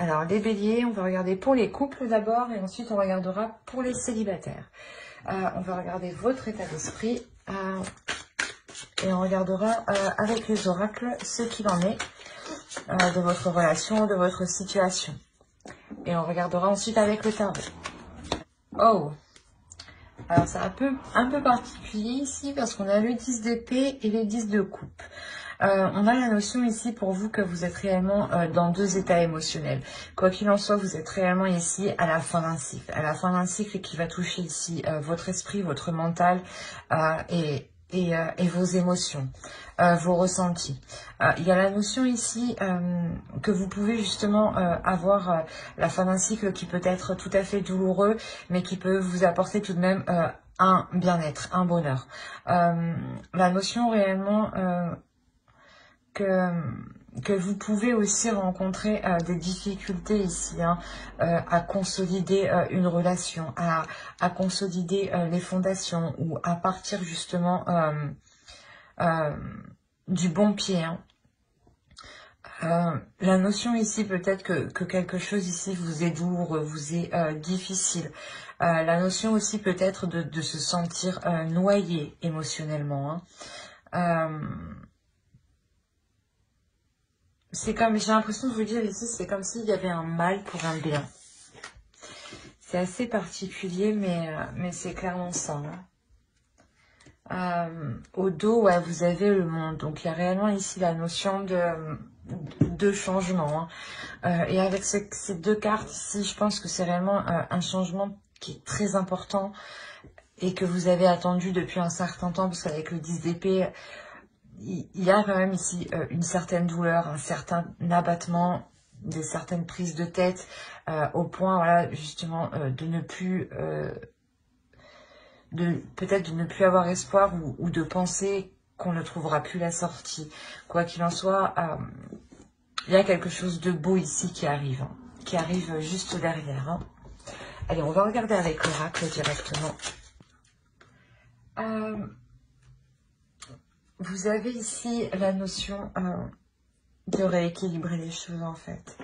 Alors, les béliers, on va regarder pour les couples d'abord et ensuite on regardera pour les célibataires. On va regarder votre état d'esprit et on regardera avec les oracles ce qu'il en est de votre relation, de votre situation. Et on regardera ensuite avec le tarot. Oh! Alors, c'est un peu particulier ici parce qu'on a le 10 d'épée et le 10 de coupe. On a la notion ici pour vous que vous êtes réellement dans deux états émotionnels. Quoi qu'il en soit, vous êtes réellement ici à la fin d'un cycle. À la fin d'un cycle qui va toucher ici votre esprit, votre mental et vos émotions, vos ressentis. Il y a la notion ici que vous pouvez justement avoir la fin d'un cycle qui peut être tout à fait douloureux, mais qui peut vous apporter tout de même un bien-être, un bonheur. La notion réellement que vous pouvez aussi rencontrer des difficultés ici à consolider une relation, à consolider les fondations ou à partir justement du bon pied. La notion ici peut-être que quelque chose ici vous est douloureux, vous est difficile. La notion aussi peut-être de se sentir noyé émotionnellement. C'est comme, j'ai l'impression de vous dire ici, c'est comme s'il y avait un mal pour un bien. C'est assez particulier, mais c'est clairement ça. Au dos, ouais, vous avez le monde. Donc, il y a réellement ici la notion de changement. Et avec ces deux cartes ici, je pense que c'est réellement un changement qui est très important et que vous avez attendu depuis un certain temps, parce qu'avec le 10 d'épée, il y a quand même ici une certaine douleur, un certain abattement, des certaines prises de tête, au point, voilà, justement, de ne plus, peut-être de ne plus avoir espoir ou de penser qu'on ne trouvera plus la sortie. Quoi qu'il en soit, il y a quelque chose de beau ici qui arrive juste derrière. Allez, on va regarder avec l'oracle directement. Vous avez ici la notion de rééquilibrer les choses en fait.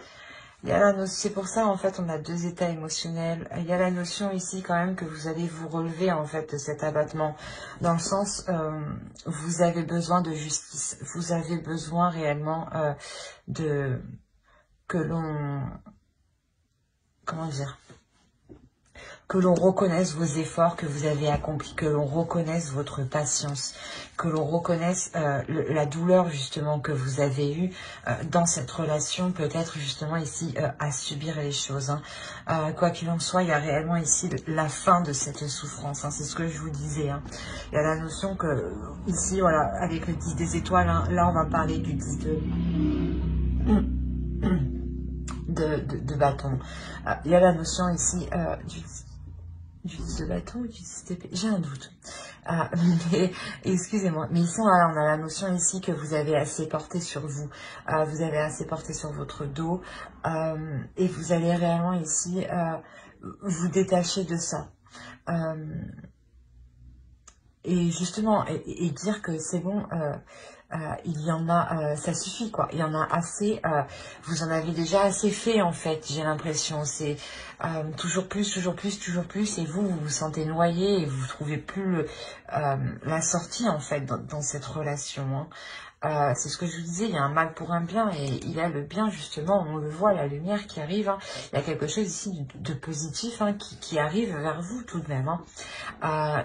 C'est pour ça en fait on a deux états émotionnels. Il y a la notion ici quand même que vous allez vous relever en fait de cet abattement. Dans le sens, vous avez besoin de justice. Vous avez besoin réellement que l'on... Comment dire ? Que l'on reconnaisse vos efforts que vous avez accomplis, que l'on reconnaisse votre patience, que l'on reconnaisse la douleur justement que vous avez eue dans cette relation, peut-être justement ici à subir les choses. Quoi qu'il en soit, il y a réellement ici la fin de cette souffrance, c'est ce que je vous disais. Il y a la notion que ici, voilà, avec le 10 des étoiles, là on va parler du 10 de bâton. Il y a la notion ici du 10 de bâton ou du 10 d'épée, j'ai un doute. Excusez-moi, mais ici on a la notion ici que vous avez assez porté sur vous, vous avez assez porté sur votre dos, et vous allez réellement ici vous détacher de ça. Et justement, et dire que c'est bon, il y en a, ça suffit quoi, il y en a assez, vous en avez déjà assez fait en fait, j'ai l'impression, c'est toujours plus, toujours plus, toujours plus, et vous vous sentez noyé et vous ne trouvez plus la sortie en fait dans cette relation. C'est ce que je vous disais, il y a un mal pour un bien et il y a le bien justement, on le voit, la lumière qui arrive, il y a quelque chose ici de positif qui arrive vers vous tout de même.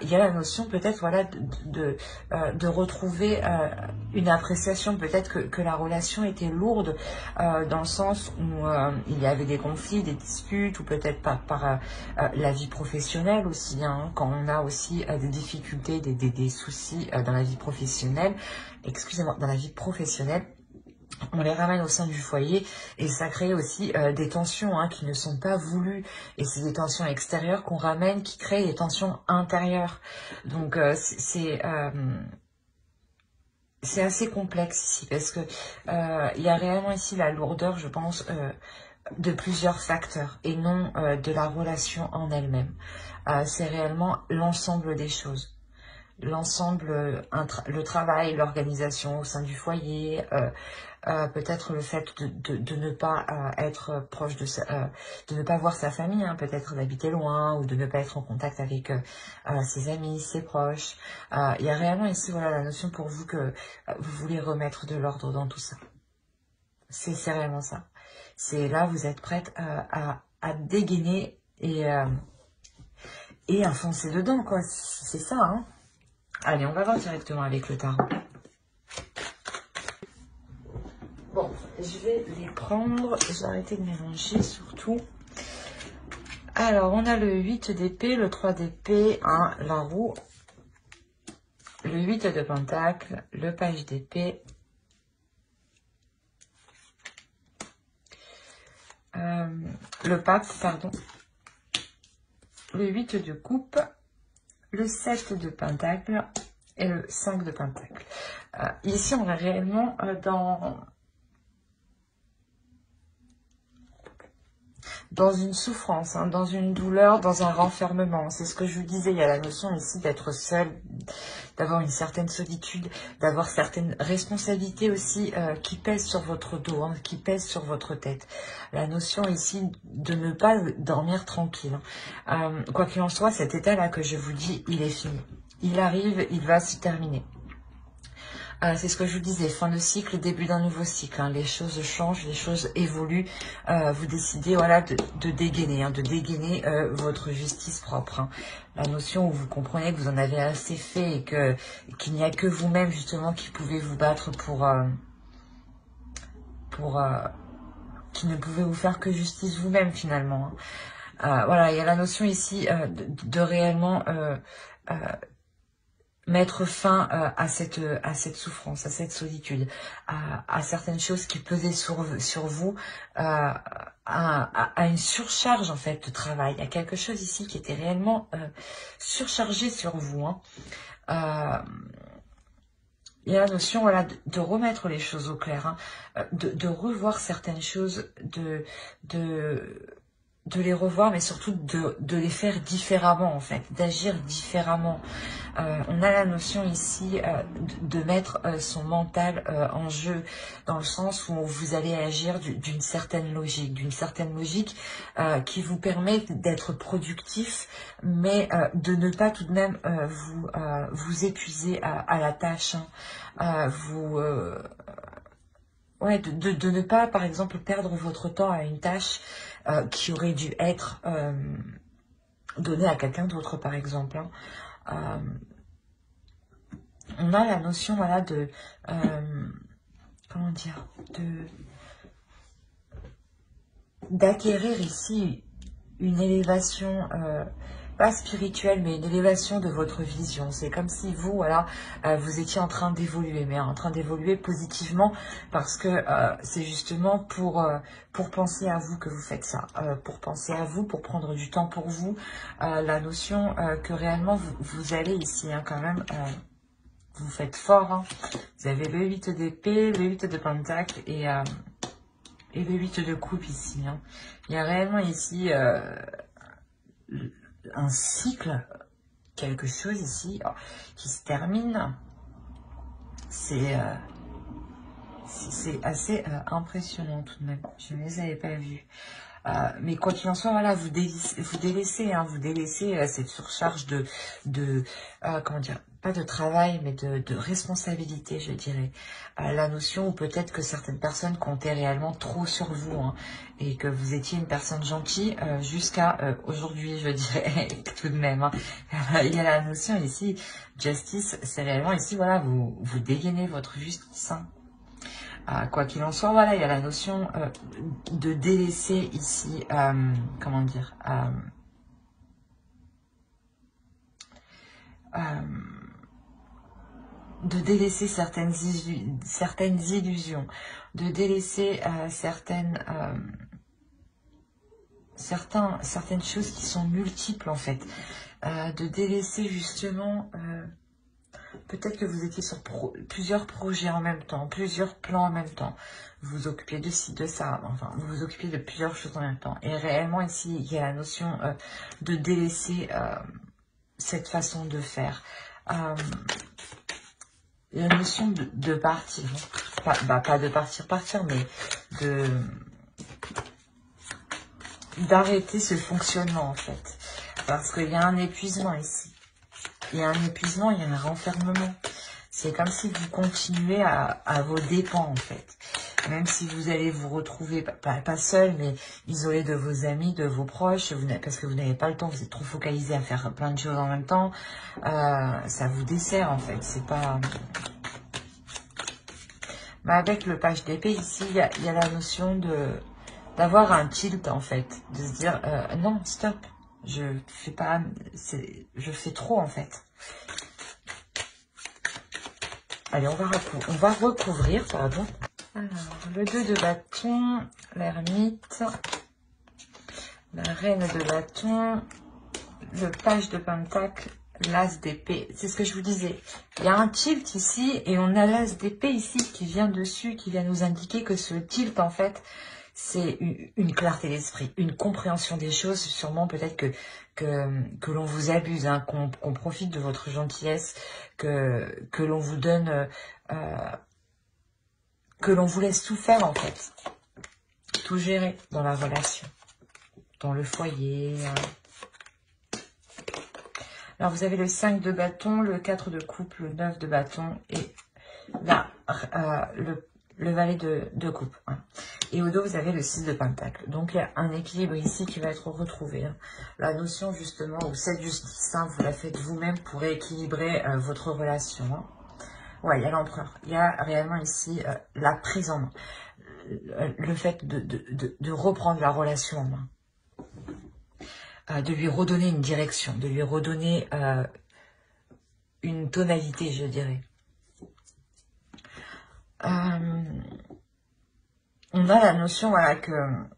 Il y a la notion peut-être voilà, de retrouver une appréciation, peut-être que la relation était lourde dans le sens où il y avait des conflits, des disputes, ou peut-être par la vie professionnelle aussi, quand on a aussi des difficultés, des soucis dans la vie professionnelle, excusez-moi, dans la vie professionnelle, on les ramène au sein du foyer et ça crée aussi des tensions qui ne sont pas voulues, et c'est des tensions extérieures qu'on ramène qui créent des tensions intérieures. Donc c'est assez complexe ici parce que il y a réellement ici la lourdeur, je pense, de plusieurs facteurs et non de la relation en elle-même. C'est réellement l'ensemble des choses. l'ensemble, le travail, l'organisation au sein du foyer, peut-être le fait de ne pas être proche de ne pas voir sa famille, hein, peut-être d'habiter loin ou de ne pas être en contact avec ses amis, ses proches. Il y a réellement ici, voilà, la notion pour vous que vous voulez remettre de l'ordre dans tout ça. C'est réellement ça. C'est là, vous êtes prête à dégainer et à foncer dedans, quoi. C'est ça, hein. Allez, on va voir directement avec le tarot. Bon, je vais les prendre. J'ai arrêté de mélanger, surtout. Alors, on a le 8 d'épée, le 3 d'épée, hein, la roue, le 8 de pentacle, le page d'épée, le pape, pardon, le 8 de coupe, le 7 de pentacle et le 5 de pentacle. Ici, on est réellement dans une souffrance, hein, dans une douleur, dans un renfermement. C'est ce que je vous disais, il y a la notion ici d'être seul, d'avoir une certaine solitude, d'avoir certaines responsabilités aussi qui pèsent sur votre dos, hein, qui pèsent sur votre tête. La notion ici de ne pas dormir tranquille. Quoi qu'il en soit, cet état-là que je vous dis, il est fini. Il arrive, il va se terminer. C'est ce que je vous disais, fin de cycle, début d'un nouveau cycle. Hein. Les choses changent, les choses évoluent. Vous décidez, voilà, de dégainer, hein, votre justice propre. Hein. La notion où vous comprenez que vous en avez assez fait et qu'il n'y a que vous-même justement qui pouvez vous battre qui ne pouvez vous faire que justice vous-même finalement. Hein. Voilà, il y a la notion ici de réellement mettre fin à cette souffrance, à cette solitude, à certaines choses qui pesaient sur vous, à une surcharge en fait de travail. Il y a quelque chose ici qui était réellement surchargé sur vous. Hein. Il y a la notion, voilà, de remettre les choses au clair, hein, de revoir certaines choses, de les revoir, mais surtout de les faire différemment, en fait, d'agir différemment. On a la notion ici de mettre son mental en jeu, dans le sens où vous allez agir d'une certaine logique, qui vous permet d'être productif, mais de ne pas tout de même vous épuiser à la tâche, hein, ouais, de ne pas, par exemple, perdre votre temps à une tâche qui aurait dû être donnée à quelqu'un d'autre, par exemple. Hein. On a la notion, voilà, comment dire, d'acquérir ici une élévation, pas spirituelle, mais une élévation de votre vision. C'est comme si vous, voilà, vous étiez en train d'évoluer, mais en train d'évoluer positivement, parce que c'est justement pour penser à vous que vous faites ça, pour penser à vous, pour prendre du temps pour vous, la notion que réellement vous allez ici, hein, quand même, vous faites fort, hein. Vous avez le 8 d'épée, le 8 de pentacle et le 8 de coupe ici. Hein. Il y a réellement ici un cycle, quelque chose ici qui se termine. C'est assez impressionnant tout de même. Je ne les avais pas vus. Mais quoi qu'il en soit, voilà, vous délaissez cette surcharge comment dire, pas de travail, mais de responsabilité, je dirais. La notion où peut-être que certaines personnes comptaient réellement trop sur vous, hein, et que vous étiez une personne gentille jusqu'à aujourd'hui, je dirais, tout de même. Hein. Il y a la notion ici, justice, c'est réellement ici, voilà, vous dégainez votre justice. Hein. Quoi qu'il en soit, voilà, il y a la notion de délaisser ici, comment dire, de délaisser certaines illusions, de délaisser certaines choses qui sont multiples en fait, de délaisser justement... peut-être que vous étiez sur plusieurs projets en même temps, plusieurs plans en même temps. Vous vous occupiez de ci, de ça, enfin, vous vous occupiez de plusieurs choses en même temps. Et réellement, ici, il y a la notion de délaisser cette façon de faire. euh, la notion de partir. Pas de partir, mais d'arrêter ce fonctionnement, en fait. Parce qu'il y a un épuisement ici. Il y a un épuisement, il y a un renfermement. C'est comme si vous continuez à vos dépens, en fait. Même si vous allez vous retrouver, pas seul, mais isolé de vos amis, de vos proches, parce que vous n'avez pas le temps, vous êtes trop focalisé à faire plein de choses en même temps, ça vous dessert, en fait. C'est pas... Mais avec le page d'épée, ici, il y a la notion d'avoir un tilt, en fait. De se dire, non, stop, je fais pas... Je fais trop, en fait. Allez, on va recouvrir, pardon. Alors, le 2 de bâton, l'ermite, la reine de bâton, le page de pentacle, l'as d'épée. C'est ce que je vous disais. Il y a un tilt ici et on a l'as d'épée ici qui vient dessus, qui vient nous indiquer que ce tilt, en fait, c'est une clarté d'esprit, une compréhension des choses. Sûrement peut-être que l'on vous abuse, hein, qu'on profite de votre gentillesse, que l'on vous donne... que l'on vous laisse tout faire, en fait. Tout gérer dans la relation, dans le foyer. Alors, vous avez le 5 de bâton, le 4 de coupe, le 9 de bâton et là, le valet de coupe. Hein. Et au dos, vous avez le 6 de pentacle. Donc, il y a un équilibre ici qui va être retrouvé. Hein. La notion, justement, ou cette justice, hein, vous la faites vous-même pour équilibrer votre relation. Hein. Ouais, il y a l'empereur. Il y a réellement ici la prise en main. Le fait de reprendre la relation en main. De lui redonner une direction, de lui redonner une tonalité, je dirais. On a la notion, voilà, que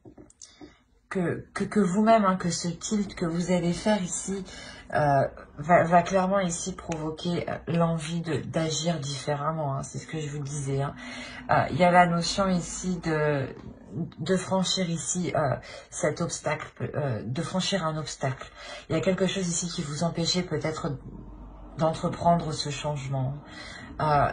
vous-même, hein, que ce tilt que vous allez faire ici va clairement ici provoquer l'envie d'agir différemment. Hein, c'est ce que je vous disais. Hein. Il y a la notion ici de franchir ici cet obstacle, de franchir un obstacle. Il y a quelque chose ici qui vous empêchait peut-être d'entreprendre ce changement.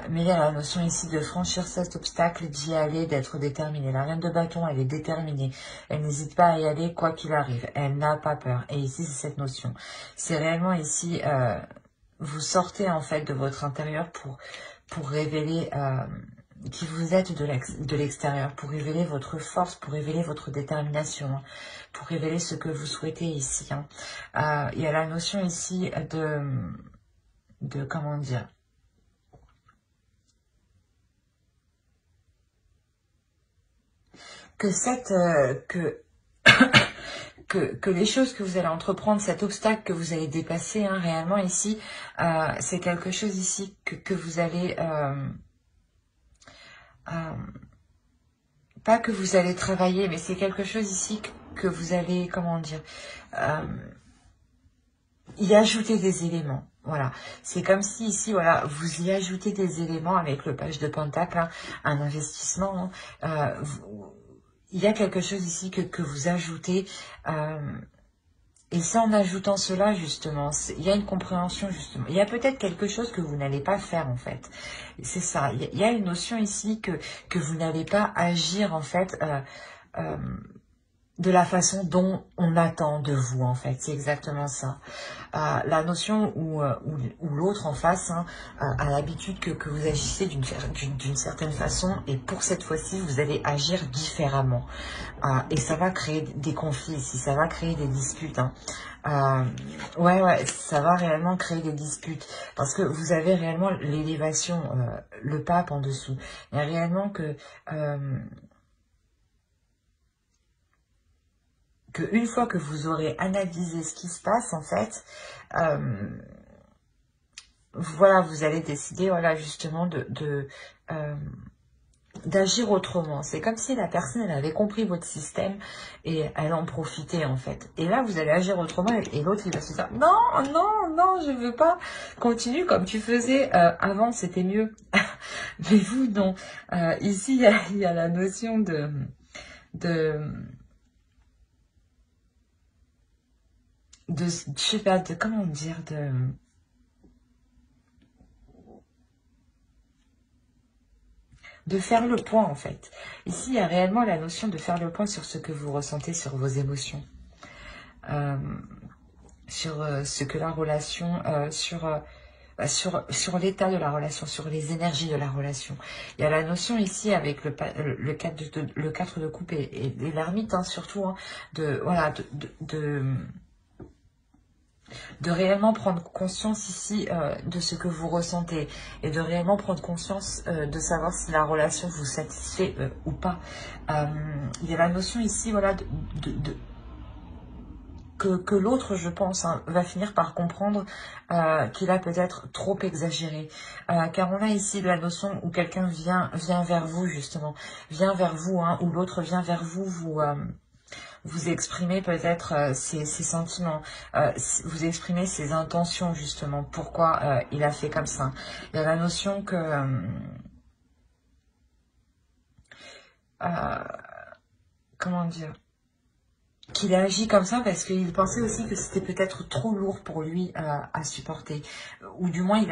Mais il y a la notion ici de franchir cet obstacle, d'y aller, d'être déterminée. La reine de bâton, elle est déterminée. Elle n'hésite pas à y aller quoi qu'il arrive. Elle n'a pas peur. Et ici, c'est cette notion. C'est réellement ici, vous sortez en fait de votre intérieur pour révéler qui vous êtes de l'extérieur, pour révéler votre force, pour révéler votre détermination, hein, pour révéler ce que vous souhaitez ici. Hein. Il y a la notion ici de comment dire, que que les choses que vous allez entreprendre, cet obstacle que vous allez dépasser, hein, réellement ici, c'est quelque chose ici que vous allez pas que vous allez travailler, mais c'est quelque chose ici que vous allez, comment dire, y ajouter des éléments. Voilà, c'est comme si ici, voilà, vous y ajoutez des éléments avec le page de pentacle, hein, un investissement. Hein, il y a quelque chose ici que vous ajoutez. Et c'est en ajoutant cela, justement, il y a une compréhension, justement. Il y a peut-être quelque chose que vous n'allez pas faire, en fait. C'est ça. Il y a une notion ici que vous n'allez pas agir, en fait, de la façon dont on attend de vous, en fait. C'est exactement ça. La notion où l'autre en face, hein, a l'habitude que vous agissez d'une certaine façon, et pour cette fois-ci, vous allez agir différemment. Et ça va créer des conflits ici, ça va créer des disputes. Hein. Ouais, ça va réellement créer des disputes. Parce que vous avez réellement l'élévation, le pape en dessous. Il y a réellement que une fois que vous aurez analysé ce qui se passe, en fait, voilà, vous allez décider, voilà, justement, d'agir autrement. C'est comme si la personne, elle avait compris votre système et elle en profitait, en fait. Et là, vous allez agir autrement et l'autre, il va se dire, non, non, non, je veux pas. Continue comme tu faisais avant, c'était mieux. Mais vous, non. Ici, il y a la notion je sais pas, comment dire, de faire le point en fait. Ici, il y a réellement la notion de faire le point sur ce que vous ressentez, sur vos émotions. Sur ce que la relation, sur l'état de la relation, sur les énergies de la relation. Il y a la notion ici avec le 4 de coupe et l'ermite, hein, surtout, hein, voilà, de réellement prendre conscience ici de ce que vous ressentez et de réellement prendre conscience de savoir si la relation vous satisfait ou pas. Il y a la notion ici, voilà, que l'autre, je pense, hein, va finir par comprendre qu'il a peut-être trop exagéré. Car on a ici la notion où quelqu'un vient vers vous, justement. Vient vers vous, hein, ou l'autre vient vers vous, vous exprimez peut-être ses sentiments, vous exprimez ses intentions, justement. Pourquoi il a fait comme ça. Il y a la notion que... comment dire, qu'il a agi comme ça parce qu'il pensait aussi que c'était peut-être trop lourd pour lui à supporter. Ou du moins, il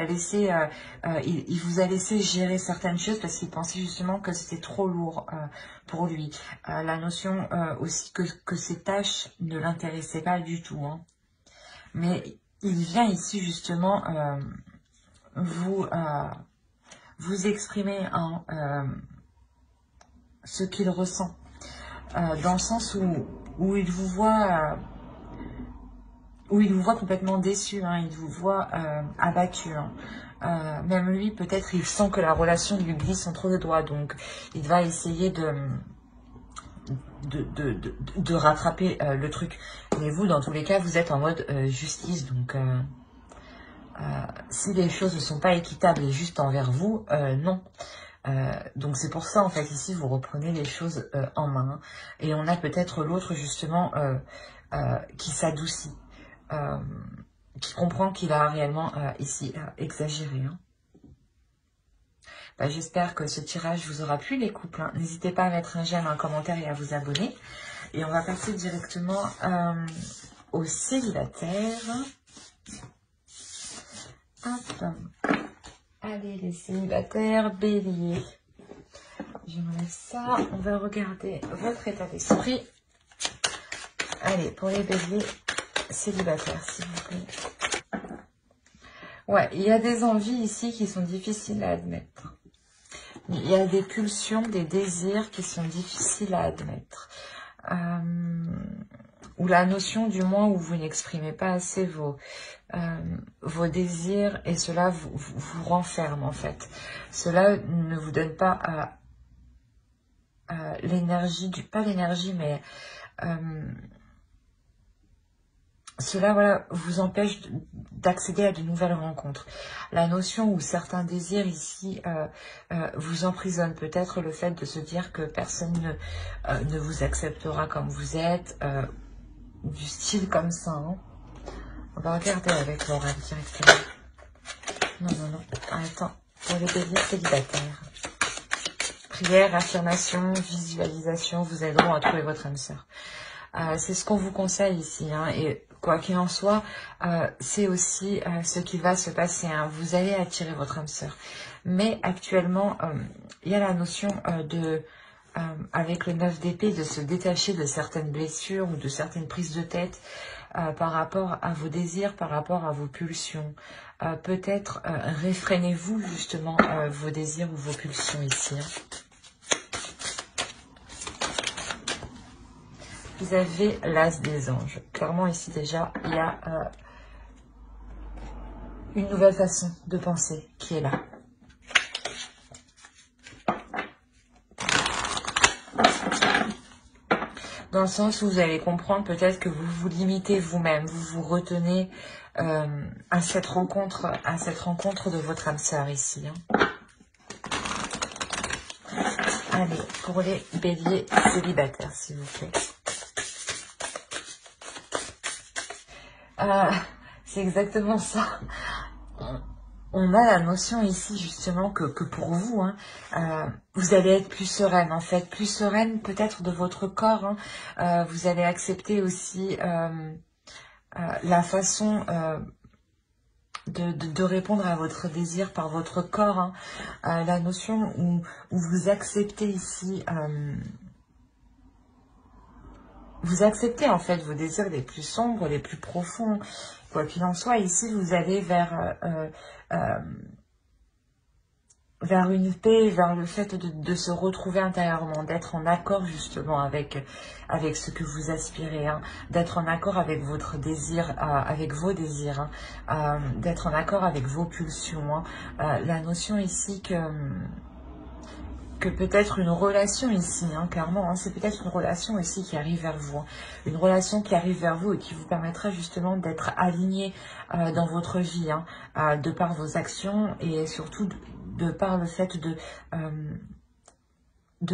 vous a laissé gérer certaines choses parce qu'il pensait justement que c'était trop lourd pour lui. La notion aussi que ces tâches ne l'intéressaient pas du tout. Hein. Mais il vient ici justement vous exprimer hein, ce qu'il ressent. Dans le sens où il vous voit complètement déçu, hein, il vous voit abattu. Hein. Même lui, peut-être, il sent que la relation lui glisse entre les doigts, donc il va essayer de rattraper le truc. Mais vous, dans tous les cas, vous êtes en mode justice, donc si les choses ne sont pas équitables et justes envers vous, non. Donc c'est pour ça en fait ici vous reprenez les choses en main et on a peut-être l'autre justement qui s'adoucit, qui comprend qu'il a réellement ici exagéré. Hein. J'espère que ce tirage vous aura plu les couples. Hein. N'hésitez pas à mettre un j'aime, un commentaire et à vous abonner. Et on va passer directement aux célibataires. Hop. Allez les célibataires, bélier. J'enlève ça. On va regarder votre état d'esprit. Allez, pour les béliers célibataires, s'il vous plaît. Ouais, il y a des envies ici qui sont difficiles à admettre. Il y a des pulsions, des désirs qui sont difficiles à admettre. Ou la notion du moins où vous n'exprimez pas assez vos désirs et cela vous renferme en fait. Cela ne vous donne pas l'énergie, pas l'énergie mais cela voilà, vous empêche d'accéder à de nouvelles rencontres. La notion où certains désirs ici vous emprisonnent, peut-être le fait de se dire que personne ne vous acceptera comme vous êtes, du style comme ça. Hein. On va regarder avec l'oral directement. Non. Attends, pour les béliers célibataires. Prière, affirmation, visualisation vous aideront à trouver votre âme sœur. C'est ce qu'on vous conseille ici. Hein, et quoi qu'il en soit, c'est aussi ce qui va se passer. Hein. Vous allez attirer votre âme sœur. Mais actuellement, il y a la notion avec le 9 d'épée, de se détacher de certaines blessures ou de certaines prises de tête par rapport à vos désirs, par rapport à vos pulsions. Peut-être réfrénez-vous justement vos désirs ou vos pulsions ici. Hein. Vous avez l'as des anges. Clairement ici déjà, il y a une nouvelle façon de penser qui est là. Dans le sens où vous allez comprendre peut-être que vous vous limitez vous-même, vous vous retenez à cette rencontre de votre âme sœur ici. Hein. Allez, pour les béliers célibataires, s'il vous plaît. C'est exactement ça. On a la notion ici justement que pour vous, hein, vous allez être plus sereine en fait, plus sereine peut-être de votre corps. Hein. Vous allez accepter aussi la façon de répondre à votre désir par votre corps. Hein. La notion où vous acceptez ici... vous acceptez en fait vos désirs les plus sombres, les plus profonds. Quoi qu'il en soit, ici vous allez vers une paix, vers le fait de se retrouver intérieurement, d'être en accord justement avec ce que vous aspirez, hein, d'être en accord avec votre désir, avec vos désirs, hein, d'être en accord avec vos pulsions. Hein. La notion ici que peut-être une relation ici, hein, clairement, hein, c'est peut-être une relation ici qui arrive vers vous, hein, une relation qui arrive vers vous et qui vous permettra justement d'être aligné dans votre vie, hein, de par vos actions et surtout de par le fait de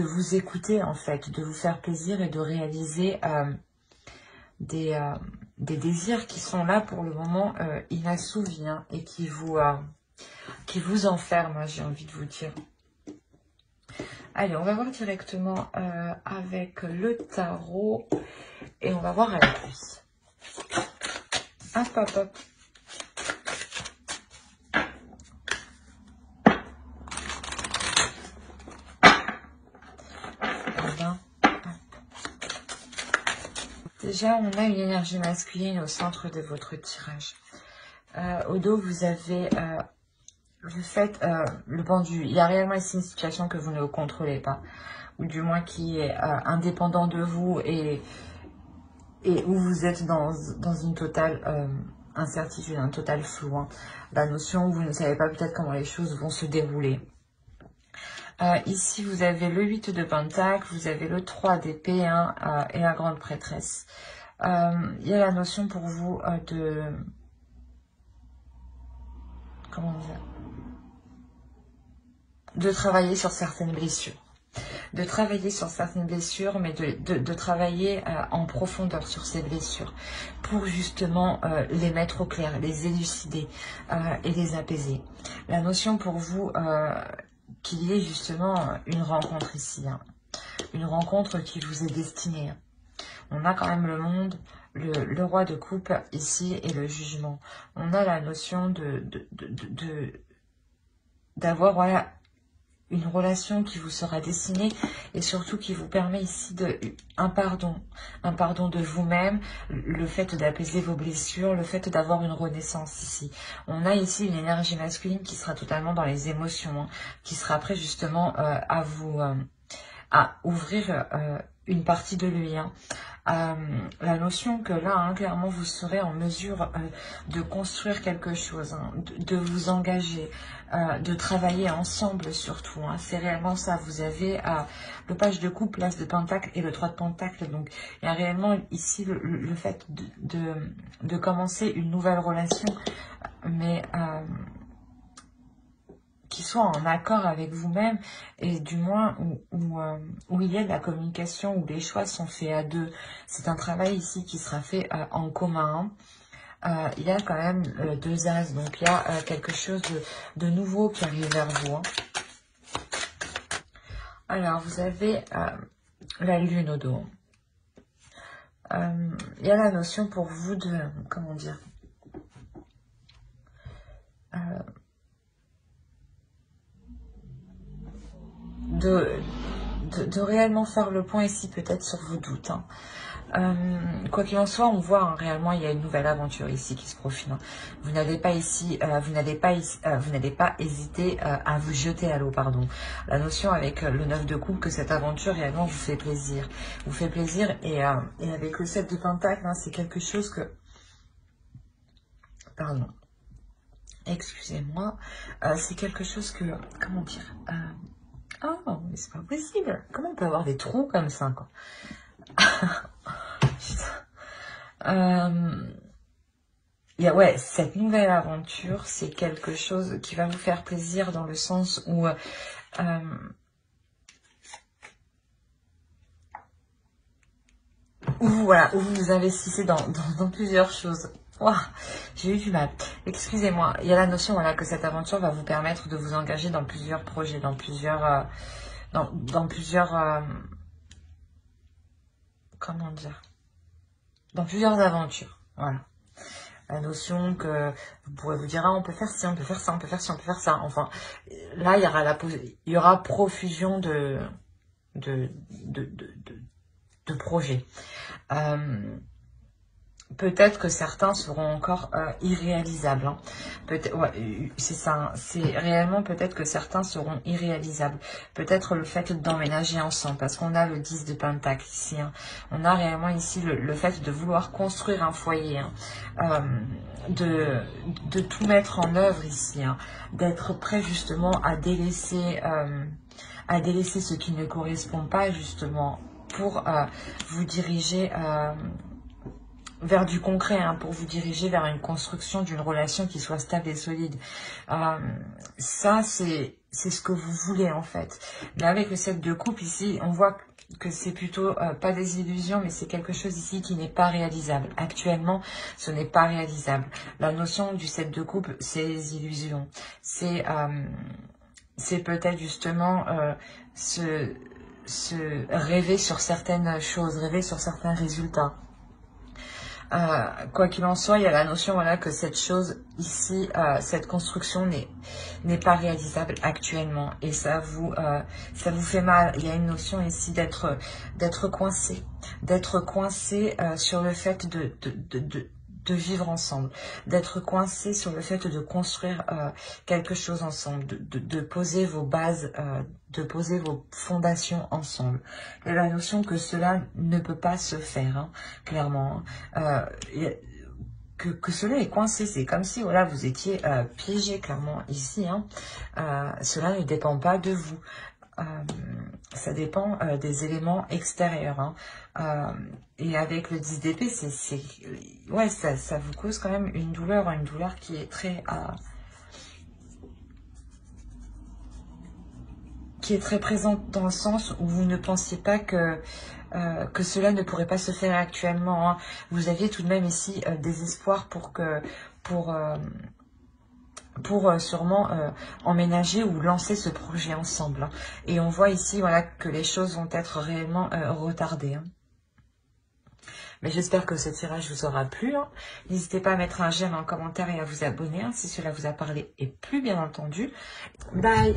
vous écouter en fait, de vous faire plaisir et de réaliser des désirs qui sont là pour le moment inassouvis, hein, et qui vous enferment, j'ai envie de vous dire. Allez, on va voir directement avec le tarot et on va voir avec lui. Hop, hop, hop. Déjà, on a une énergie masculine au centre de votre tirage. Au dos, vous avez le pendu. Il y a réellement ici une situation que vous ne contrôlez pas, ou du moins qui est indépendant de vous et où vous êtes dans une totale incertitude, un total flou. Hein. La notion où vous ne savez pas peut-être comment les choses vont se dérouler. Ici, vous avez le 8 de Pentacle, vous avez le 3 d'épée, hein, et la grande prêtresse. Il y a la notion pour vous comment dire, de travailler sur certaines blessures. De travailler sur certaines blessures, mais de travailler en profondeur sur ces blessures pour justement les mettre au clair, les élucider et les apaiser. La notion pour vous qu'il y ait justement une rencontre ici, hein. Une rencontre qui vous est destinée. Hein. On a quand même le monde, le roi de coupe ici et le jugement. On a la notion d'avoir voilà, une relation qui vous sera destinée et surtout qui vous permet ici un pardon de vous-même, le fait d'apaiser vos blessures, le fait d'avoir une renaissance ici. On a ici une énergie masculine qui sera totalement dans les émotions, hein, qui sera prêt justement à ouvrir une partie de lui. Hein. La notion que là, hein, clairement, vous serez en mesure de construire quelque chose, hein, de vous engager, de travailler ensemble surtout. Hein. C'est réellement ça. Vous avez le page de coupe, l'as de pentacle et le 3 de pentacle. Donc, il y a réellement ici le fait de commencer une nouvelle relation, mais qui soit en accord avec vous-même et du moins où il y a de la communication, où les choix sont faits à deux. C'est un travail ici qui sera fait en commun. Il y a quand même 2 as, donc il y a quelque chose de nouveau qui arrive vers vous. Hein. Alors, vous avez la lune au dos. Il y a la notion pour vous de, comment dire, de réellement faire le point ici peut-être sur vos doutes. Hein. Quoi qu'il en soit, on voit hein, réellement il y a une nouvelle aventure ici qui se profile. Hein. Vous n'allez pas ici, vous n'allez pas hésiter à vous jeter à l'eau, pardon. La notion avec le 9 de coupe que cette aventure réellement vous fait plaisir, et avec le 7 de pentacle, hein, c'est quelque chose que, pardon, excusez-moi, c'est quelque chose que, comment dire, oh, mais c'est pas possible. Comment on peut avoir des trous comme ça, quoi. Ouais, cette nouvelle aventure, c'est quelque chose qui va vous faire plaisir dans le sens où voilà, où vous vous investissez dans plusieurs choses. Wow, j'ai eu du mal. Excusez-moi. Il y a la notion voilà, que cette aventure va vous permettre de vous engager dans plusieurs projets, dans plusieurs comment dire, dans plusieurs aventures. Voilà. La notion que vous pourrez vous dire, ah, on peut faire ci, on peut faire ça, on peut faire ci, on peut faire ça. Enfin, là, il y aura profusion de projets. Peut-être que certains seront encore irréalisables. Hein. Ouais, c'est ça. Hein. C'est réellement peut-être que certains seront irréalisables. Peut-être le fait d'emménager ensemble, parce qu'on a le 10 de Pentacle ici. Hein. On a réellement ici le fait de vouloir construire un foyer, hein. De tout mettre en œuvre ici, hein. D'être prêt justement à délaisser ce qui ne correspond pas justement pour vous diriger vers du concret, hein, pour vous diriger vers une construction d'une relation qui soit stable et solide. Ça, c'est ce que vous voulez en fait. Mais avec le 7 de coupe ici, on voit que c'est plutôt pas des illusions, mais c'est quelque chose ici qui n'est pas réalisable. Actuellement, ce n'est pas réalisable. La notion du 7 de coupe, c'est les illusions. C'est peut-être justement se rêver sur certaines choses, rêver sur certains résultats. Quoi qu'il en soit, il y a la notion voilà, que cette chose ici, cette construction n'est pas réalisable actuellement. Et ça vous fait mal. Il y a une notion ici d'être coincé. D'être coincé sur le fait de vivre ensemble. D'être coincé sur le fait de construire quelque chose ensemble. De poser vos bases, de poser vos fondations ensemble. Il y a la notion que cela ne peut pas se faire, hein, clairement. Que cela est coincé, c'est comme si voilà, vous étiez piégé, clairement, ici. Hein. Cela ne dépend pas de vous. Ça dépend des éléments extérieurs. Hein. Et avec le 10 d'épée, ouais, ça vous cause quand même une douleur qui est très présente dans le sens où vous ne pensiez pas que cela ne pourrait pas se faire actuellement. Hein. Vous aviez tout de même ici des espoirs pour sûrement emménager ou lancer ce projet ensemble. Hein. Et on voit ici voilà, que les choses vont être réellement retardées. Hein. Mais j'espère que ce tirage vous aura plu. Hein. N'hésitez pas à mettre un j'aime, un commentaire et à vous abonner hein, si cela vous a parlé et plu, bien entendu. Bye!